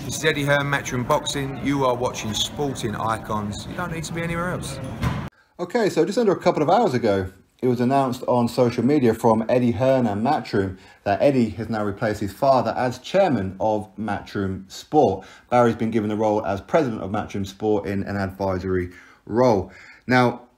This is Eddie Hearn, Matchroom Boxing. You are watching Sporting Icons. You don't need to be anywhere else. Okay, so just under a couple of hours ago, it was announced on social media from Eddie Hearn and Matchroom that Eddie has now replaced his father as chairman of Matchroom Sport. Barry's been given the role as president of Matchroom Sport in an advisory role. Now,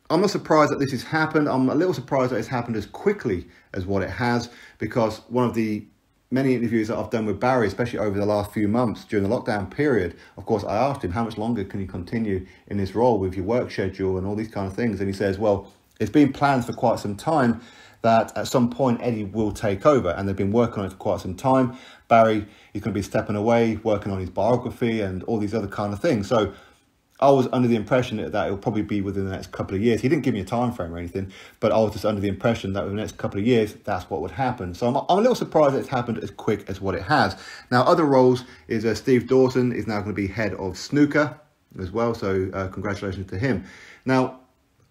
I'm not surprised that this has happened. I'm a little surprised that it's happened as quickly as what it has, because one of the many interviews that I've done with Barry, especially over the last few months during the lockdown period, of course, I asked him how much longer can you continue in this role with your work schedule and all these kind of things. And he says, well, it's been planned for quite some time that at some point Eddie will take over, and they've been working on it for quite some time. Barry is going to be stepping away, working on his biography and all these other kind of things. So I was under the impression that it'll probably be within the next couple of years. He didn't give me a time frame or anything, but I was just under the impression that within the next couple of years, that's what would happen. So I'm a little surprised that it's happened as quick as what it has. Now, other roles is Steve Dawson is now going to be head of snooker as well. So congratulations to him. Now,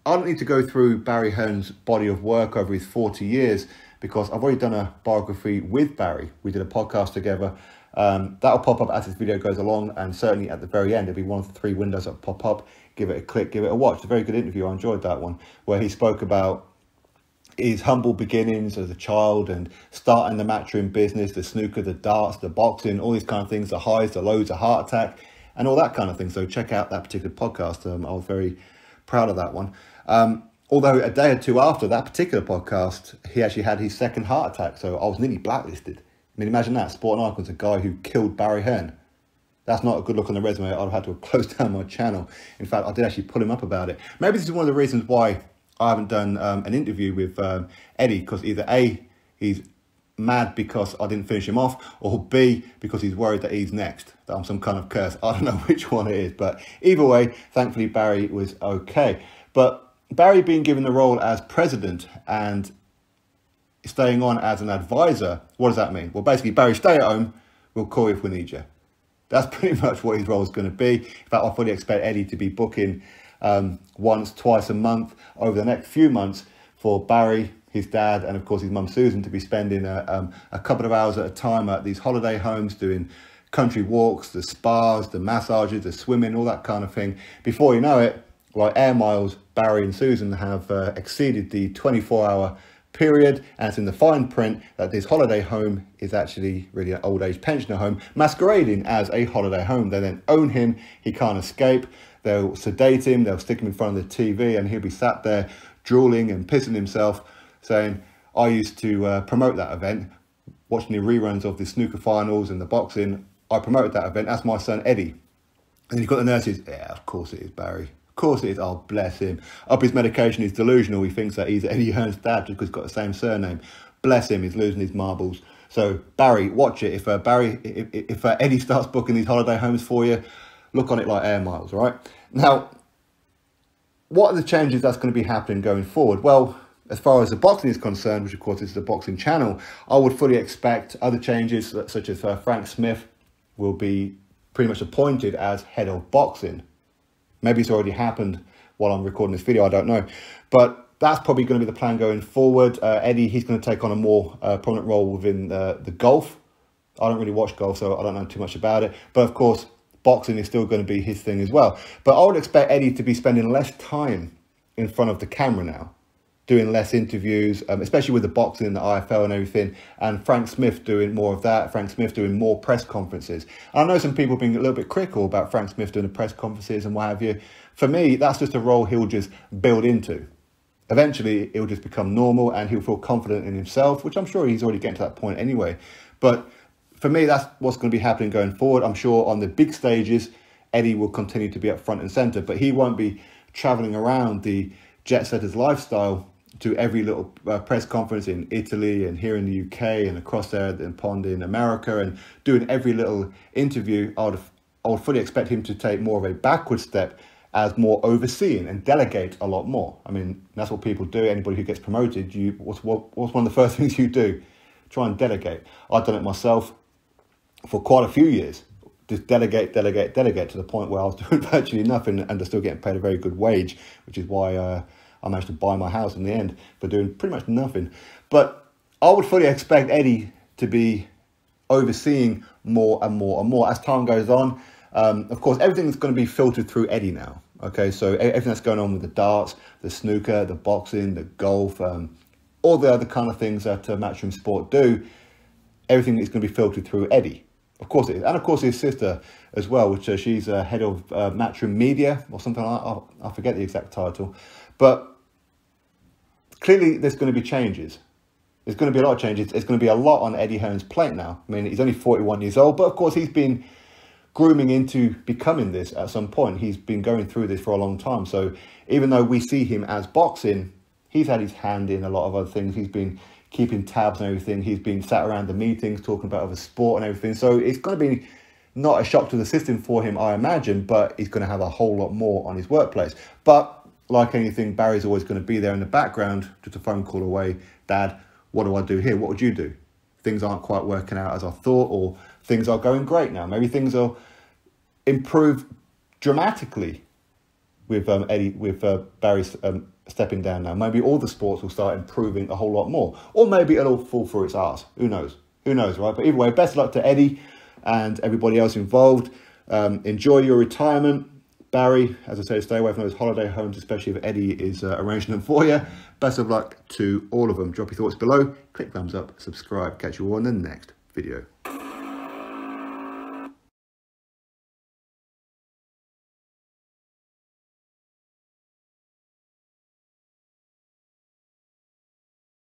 I don't need to go through Barry Hearn's body of work over his 40 years because I've already done a biography with Barry. We did a podcast together. That'll pop up as this video goes along, and certainly at the very end, it'll be one of the 3 windows that pop up. Give it a click, give it a watch. It's a very good interview. I enjoyed that one, where he spoke about his humble beginnings as a child and starting the Matchroom business, the snooker, the darts, the boxing, all these kind of things, the highs, the lows, the heart attack, and all that kind of thing. So check out that particular podcast. I was very proud of that one. Although a day or 2 after that particular podcast, he actually had his second heart attack. So I was nearly blacklisted. I mean, imagine that. Sporting Icons, a guy who killed Barry Hearn. That's not a good look on the resume. I'd have had to have closed down my channel. In fact, I did actually pull him up about it. Maybe this is one of the reasons why I haven't done an interview with Eddie, because either A, he's mad because I didn't finish him off, or B, because he's worried that he's next, that I'm some kind of curse. I don't know which one it is, but either way, thankfully, Barry was okay. But Barry being given the role as president and staying on as an advisor, what does that mean? Well, basically, Barry, stay at home, we'll call you if we need you. That's pretty much what his role is going to be. In fact, I fully expect Eddie to be booking once, twice a month over the next few months for Barry, his dad, and of course his mum Susan to be spending a couple of hours at a time at these holiday homes, doing country walks, the spas, the massages, the swimming, all that kind of thing. Before you know it, like air miles, Barry and Susan have exceeded the 24-hour period, and it's in the fine print that this holiday home is actually really an old age pensioner home masquerading as a holiday home. They then own him, he can't escape. They'll sedate him, they'll stick him in front of the TV, and he'll be sat there drooling and pissing himself saying, I used to promote that event, watching the reruns of the snooker finals and the boxing. I promoted that event, that's my son Eddie. And you've got the nurses, yeah, of course it is, Barry. Of course it is. Oh, bless him. Up his medication, he's delusional. He thinks that he's Eddie Hearn's dad just because he's got the same surname. Bless him. He's losing his marbles. So, Barry, watch it. If Eddie starts booking these holiday homes for you, look on it like air miles, right? Now, what are the changes that's going to be happening going forward? Well, as far as the boxing is concerned, which of course is the boxing channel, I would fully expect other changes, such as Frank Smith will be pretty much appointed as head of boxing. Maybe it's already happened while I'm recording this video, I don't know. But that's probably going to be the plan going forward. Eddie, he's going to take on a more prominent role within the golf. I don't really watch golf, so I don't know too much about it. But of course, boxing is still going to be his thing as well. But I would expect Eddie to be spending less time in front of the camera now, doing less interviews, especially with the boxing and the IFL and everything, and Frank Smith doing more of that, Frank Smith doing more press conferences. And I know some people have been a little bit critical about Frank Smith doing the press conferences and what have you. For me, that's just a role he'll just build into. Eventually, it'll just become normal and he'll feel confident in himself, which I'm sure he's already getting to that point anyway. But for me, that's what's going to be happening going forward. I'm sure on the big stages, Eddie will continue to be up front and centre, but he won't be travelling around the jet setters lifestyle to every little press conference in Italy and here in the UK and across there at the pond in America and doing every little interview. I would fully expect him to take more of a backward step as more overseeing and delegate a lot more. I mean, that's what people do. Anybody who gets promoted, what's one of the first things you do? Try and delegate. I've done it myself for quite a few years. Just delegate to the point where I was doing virtually nothing and still getting paid a very good wage, which is why I managed to buy my house in the end for doing pretty much nothing. But I would fully expect Eddie to be overseeing more and more and more as time goes on. Of course, everything's going to be filtered through Eddie now. Okay, so everything that's going on with the darts, the snooker, the boxing, the golf, all the other kind of things that Matchroom Sport do, everything is going to be filtered through Eddie. Of course it is. And of course his sister as well, which she's head of Matchroom Media or something like that. I forget the exact title. But clearly there's going to be changes. There's going to be a lot of changes. It's going to be a lot on Eddie Hearn's plate now. I mean, he's only 41 years old, but of course he's been grooming into becoming this at some point. He's been going through this for a long time. So even though we see him as boxing, he's had his hand in a lot of other things. He's been keeping tabs and everything. He's been sat around the meetings talking about other sport and everything. So it's going to be not a shock to the system for him, I imagine, but he's going to have a whole lot more on his workplace. But like anything, Barry's always going to be there in the background, just a phone call away. Dad, what do I do here? What would you do? Things aren't quite working out as I thought, or things are going great now. Maybe things are improved dramatically with Barry stepping down now. Maybe all the sports will start improving a whole lot more, or maybe it'll all fall through its arse. Who knows? Who knows, right? But either way, best of luck to Eddie and everybody else involved. Enjoy your retirement. Barry, as I say, stay away from those holiday homes, especially if Eddie is arranging them for you. Best of luck to all of them. Drop your thoughts below. Click thumbs up, subscribe. Catch you all in the next video.